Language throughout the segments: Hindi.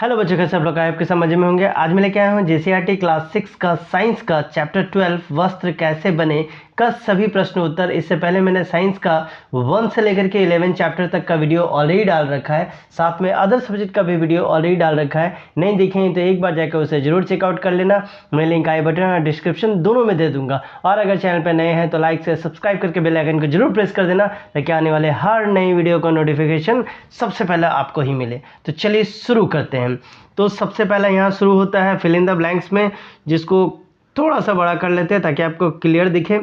हेलो बच्चों, कैसे आप लोग आपके समझ में होंगे। आज मैं लेके आया हूँ जेसीईआरटी क्लास 6 का साइंस का चैप्टर 12 वस्त्र कैसे बने का सभी प्रश्न उत्तर। इससे पहले मैंने साइंस का 1 से लेकर के 11 चैप्टर तक का वीडियो ऑलरेडी डाल रखा है, साथ में अदर सब्जेक्ट का भी वीडियो ऑलरेडी डाल रखा है। नहीं देखें तो एक बार जाकर उसे जरूर चेकआउट कर लेना। मैं लिंक आई बटन और डिस्क्रिप्शन दोनों में दे दूंगा। और अगर चैनल पर नए हैं तो लाइक से सब्सक्राइब करके बेल आइकन को जरूर प्रेस कर देना, ताकि आने वाले हर नई वीडियो का नोटिफिकेशन सबसे पहले आपको ही मिले। तो चलिए शुरू करते हैं। तो सबसे पहले यहाँ शुरू होता है फिल इन द ब्लैंक्स में, जिसको थोड़ा सा बड़ा कर लेते हैं ताकि आपको क्लियर दिखे।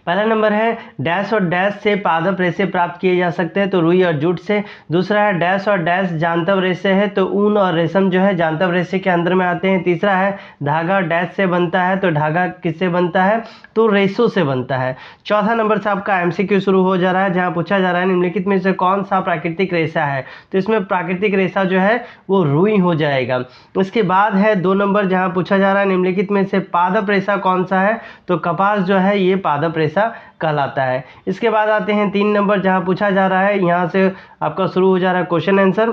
पहला नंबर है डैश और डैश से पादप रेशे प्राप्त किए जा सकते हैं, तो रुई और जूट से। दूसरा है डैश और डैश जानतव रेशे है, तो ऊन और रेशम जो है जानतव रेशे के अंदर में आते हैं। तीसरा है धागा डैश से बनता है, तो धागा किससे बनता है, तो रेशों से बनता है। चौथा नंबर से आपका एमसीक्यू शुरू हो जा रहा है, जहाँ पूछा जा रहा है निम्नलिखित में से कौन सा प्राकृतिक रेशा है, तो इसमें प्राकृतिक रेशा जो है वो रुई हो जाएगा। इसके बाद है 2 नंबर, जहाँ पूछा जा रहा है निम्नलिखित में से पादप रेशा कौन सा है, तो कपास जो है ये पादप रेशा कहलाता है। इसके बाद आते हैं 3 नंबर, जहां पूछा जा रहा है, यहां से आपका शुरू हो जा रहा है क्वेश्चन आंसर।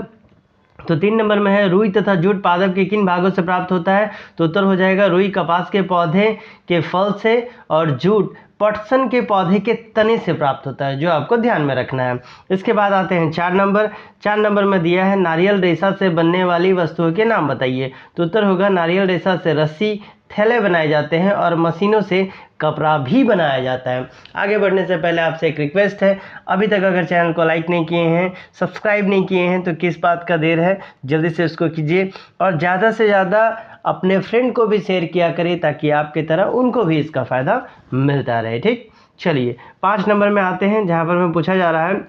तो 3 नंबर में है रुई तथा जूट पादप के किन भागों से प्राप्त होता है, तो उत्तर हो जाएगा रुई कपास के पौधे के फल से और जूट पटसन के पौधे के तने से प्राप्त होता है, जो आपको ध्यान में रखना है। इसके बाद आते हैं 4 नंबर। 4 नंबर में दिया है नारियल रेशा से बनने वाली वस्तुओं के नाम बताइए, तो उत्तर होगा नारियल रेशा से रस्सी, थैले बनाए जाते हैं और मशीनों से कपड़ा भी बनाया जाता है। आगे बढ़ने से पहले आपसे एक रिक्वेस्ट है, अभी तक अगर चैनल को लाइक नहीं किए हैं, सब्सक्राइब नहीं किए हैं, तो किस बात का देर है, जल्दी से उसको कीजिए और ज़्यादा से ज़्यादा अपने फ्रेंड को भी शेयर किया करिए, ताकि आपकी तरह उनको भी इसका फ़ायदा मिलता रहे। ठीक, चलिए 5 नंबर में आते हैं, जहाँ पर मैं पूछा जा रहा है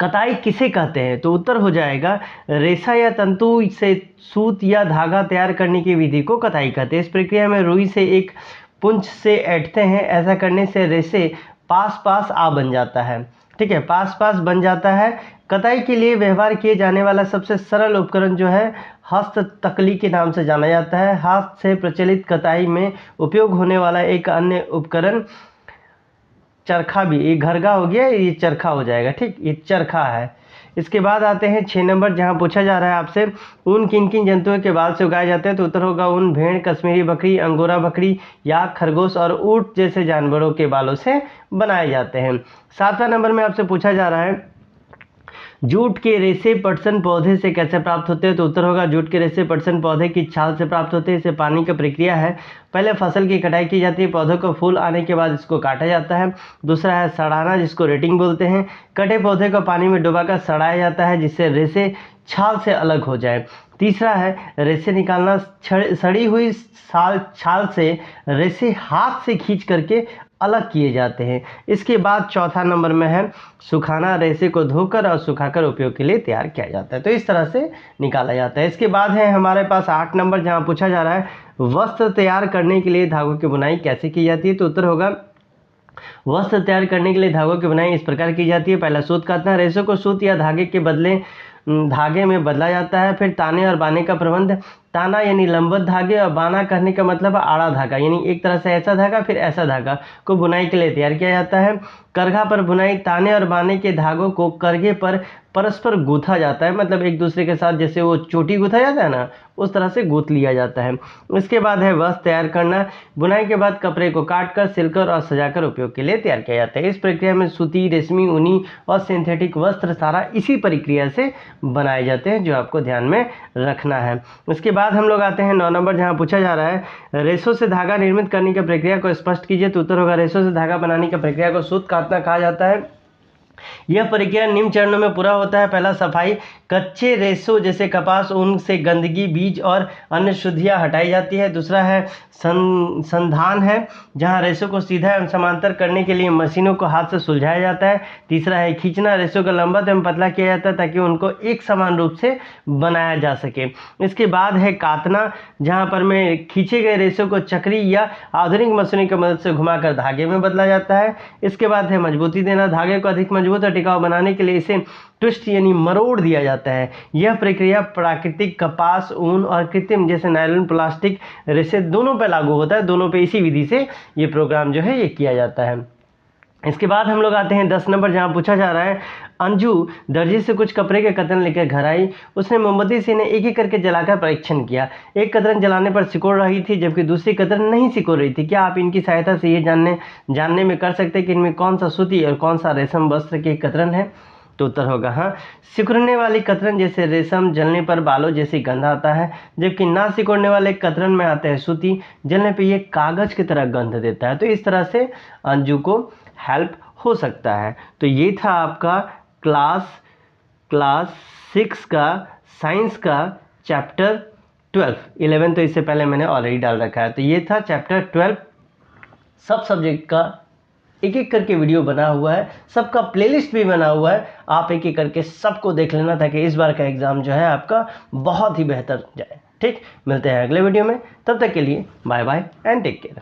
कताई किसे कहते हैं, तो उत्तर हो जाएगा रेशा या तंतु से सूत या धागा तैयार करने की विधि को कताई कहते हैं। इस प्रक्रिया में रुई से एक पुंज से ऐंठते हैं, ऐसा करने से रेशे पास पास आ बन जाता है। ठीक है, पास पास बन जाता है। कताई के लिए व्यवहार किए जाने वाला सबसे सरल उपकरण जो है हस्त तकली के नाम से जाना जाता है। हाथ से प्रचलित कताई में उपयोग होने वाला एक अन्य उपकरण चरखा भी, ये घरगा हो गया, ये चरखा हो जाएगा। ठीक, ये चरखा है। इसके बाद आते हैं 6 नंबर, जहाँ पूछा जा रहा है आपसे ऊन किन किन जंतुओं के बाल से उगाए जाते हैं, तो उत्तर होगा ऊन भेड़, कश्मीरी बकरी, अंगोरा बकरी, याक, खरगोश और ऊंट जैसे जानवरों के बालों से बनाए जाते हैं। 7वां नंबर में आपसे पूछा जा रहा है जूट के रेशे पटसन पौधे से कैसे प्राप्त होते हैं, तो उत्तर होगा जूट के रेशे पटसन पौधे की छाल से प्राप्त होते हैं। इसे पानी की प्रक्रिया है, पहले फसल की कटाई की जाती है, पौधों को फूल आने के बाद इसको काटा जाता है। दूसरा है सड़ाना, जिसको रेटिंग बोलते हैं। कटे पौधे को पानी में डुबाकर सड़ाया जाता है, जिससे रेशे छाल से अलग हो जाए। तीसरा है रेशे निकालना, सड़ी हुई छाल से रेशे हाथ से खींच करके अलग किए जाते हैं। इसके बाद 4था नंबर में है सुखाना, रेशे को धोकर और सुखाकर उपयोग के लिए तैयार किया जाता है, तो इस तरह से निकाला जाता है। इसके बाद है हमारे पास 8 नंबर, जहां पूछा जा रहा है वस्त्र तैयार करने के लिए धागों की बुनाई कैसे की जाती है, तो उत्तर होगा वस्त्र तैयार करने के लिए धागों की बुनाई इस प्रकार की जाती है। पहला सूत काटना, रेशों को सूत या धागे के बदले धागे में बदला जाता है। फिर ताने और बाने का प्रबंध, ताना यानी लंबवत धागे और बाना कहने का मतलब आड़ा धागा, यानी एक तरह से ऐसा धागा फिर ऐसा धागा को बुनाई के लिए तैयार किया जाता है। करघा पर बुनाई, ताने और बाने के धागों को करघे पर परस्पर गूंथा जाता है, मतलब एक दूसरे के साथ जैसे वो चोटी गूंथा जाता है ना, उस तरह से गूंथ लिया जाता है। इसके बाद है वस्त्र तैयार करना, बुनाई के बाद कपड़े को काटकर सिलकर और सजाकर उपयोग के लिए तैयार किया जाता है। इस प्रक्रिया में सूती, रेशमी, ऊनी और सिंथेटिक वस्त्र सारा इसी प्रक्रिया से बनाए जाते हैं, जो आपको ध्यान में रखना है। इसके बाद हम लोग आते हैं 9 नंबर, जहाँ पूछा जा रहा है रेशों से धागा निर्मित करने की प्रक्रिया को स्पष्ट कीजिए, तो उत्तर होगा रेशों से धागा बनाने की प्रक्रिया को सूत काटना कहा जाता है। यह प्रक्रिया निम्न चरणों में पूरा होता है। पहला सफाई, कच्चे रेशों जैसे कपास, ऊन से गंदगी, बीज और अन्य शुद्धियाँ हटाई जाती है। दूसरा है संधान है, जहां रेशों को सीधा एवं समांतर करने के लिए मशीनों को हाथ से सुलझाया जाता है। तीसरा है खींचना, रेशों को लंबा एवं पतला किया जाता है ताकि उनको एक समान रूप से बनाया जा सके। इसके बाद है कातना, जहां पर में खींचे गए रेशों को चक्री या आधुनिक मशीनों की मदद से घुमाकर धागे में बदला जाता है। इसके बाद है मजबूती देना, धागे को अधिक मजबूत और टिकाऊ बनाने के लिए इसे ट्विस्ट यानी मरोड़ दिया जाता है। यह प्रक्रिया प्राकृतिक कपास, ऊन और कृत्रिम जैसे नायलॉन, प्लास्टिक रेशे दोनों पर लागू होता है। दोनों पे इसी विधि से ये प्रोग्राम जो है ये किया जाता है। इसके बाद हम लोग आते हैं 10 नंबर, जहाँ पूछा जा रहा है अंजू दर्जी से कुछ कपड़े के कतरन लेकर घर आई। उसने मोमबत्ती से इन्हें एक एक करके जलाकर परीक्षण किया। एक कतरन जलाने पर सिकुड़ रही थी जबकि दूसरी कतरन नहीं सिकुड़ रही थी। क्या आप इनकी सहायता से ये जानने में कर सकते हैं कि इनमें कौन सा सूती और कौन सा रेशम वस्त्र के कतरन है? तो उत्तर होगा हाँ, सिकुड़ने वाली कतरन जैसे रेशम जलने पर बालों जैसी गंध आता है, जबकि ना सिकुड़ने वाले कतरन में आता है सूती, जलने पर ये कागज की तरह गंध देता है। तो इस तरह से अंजू को हेल्प हो सकता है। तो ये था आपका क्लास 6 का साइंस का चैप्टर 12। 11 तो इससे पहले मैंने ऑलरेडी डाल रखा है। तो ये था चैप्टर 12, सब सब्जेक्ट का एक एक करके वीडियो बना हुआ है, सबका प्लेलिस्ट भी बना हुआ है। आप एक एक करके सबको देख लेना ताकि इस बार का एग्ज़ाम जो है आपका बहुत ही बेहतर जाए। ठीक, मिलते हैं अगले वीडियो में, तब तक के लिए bye bye and take care.